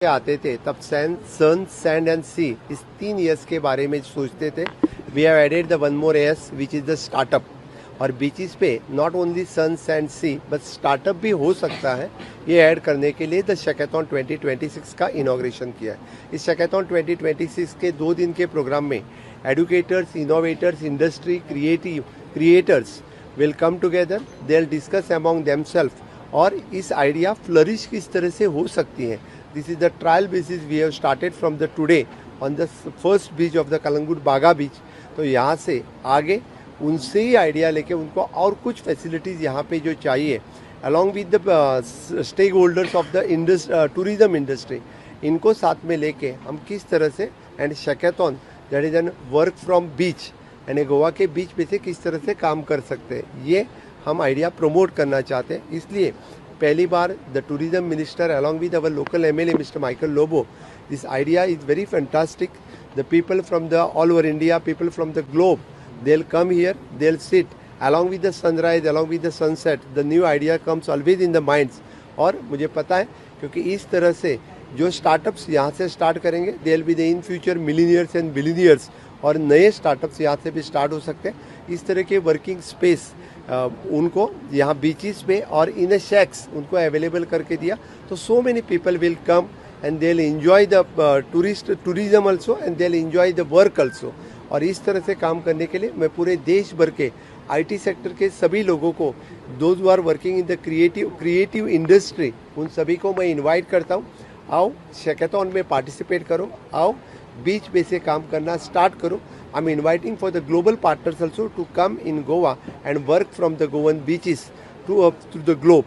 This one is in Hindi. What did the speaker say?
आते थे तब सन सैंड एंड सी इस 3 S के बारे में सोचते थे। We have added the one more S which is the startup. और बीचेस पे not only sun sand sea but startup भी हो सकता है, ये ऐड करने के लिए द शैकाथॉन 2026 का इनॉग्रेशन किया है। इस शैकाथॉन 2026 के 2 दिन के प्रोग्राम में educators, innovators, industry, creators will come together. They will discuss among themselves और इस आइडिया फ्लरिश किस तरह से हो सकती है। This is the trial basis we have started from the today on the first beach of the Calangute Baga beach. तो यहाँ से आगे उनसे ही आइडिया लेके उनको और कुछ फैसिलिटीज़ यहाँ पे जो चाहिए along with the stakeholders of the tourism industry, इनको साथ में लेके हम किस तरह से and shackathon that is an work from beach यानी गोवा के बीच पे से किस तरह से काम कर सकते हैं, ये हम आइडिया प्रमोट करना चाहते हैं। इसलिए पहली बार the tourism minister along with our local MLA mister Michael Lobo, this idea is very fantastic. The people from the all over India, people from the globe, they'll come here, they'll sit along with the sunrise, along with the sunset. The new idea comes always in the minds. और मुझे पता है क्योंकि इस तरह से जो स्टार्टअप्स यहाँ से स्टार्ट करेंगे they will be the in future millionaires and billionaires, और नए स्टार्टअप्स यहाँ से भी स्टार्ट हो सकते हैं। इस तरह के वर्किंग स्पेस उनको यहाँ बीचेस पे और इन अ शैक्स उनको अवेलेबल करके दिया, तो so many people will come and they'll enjoy the tourism also and they'll enjoy the work also। और इस तरह से काम करने के लिए मैं पूरे देश भर के IT सेक्टर के सभी लोगों को, those who are working in the creative industry, उन सभी को मैं इनवाइट करता हूँ, आओ शैकाथॉन में पार्टिसिपेट करो, आओ बीच पे से काम करना स्टार्ट करो। I am inviting for the global partners also to come in Goa and work from the Goan beaches to the globe.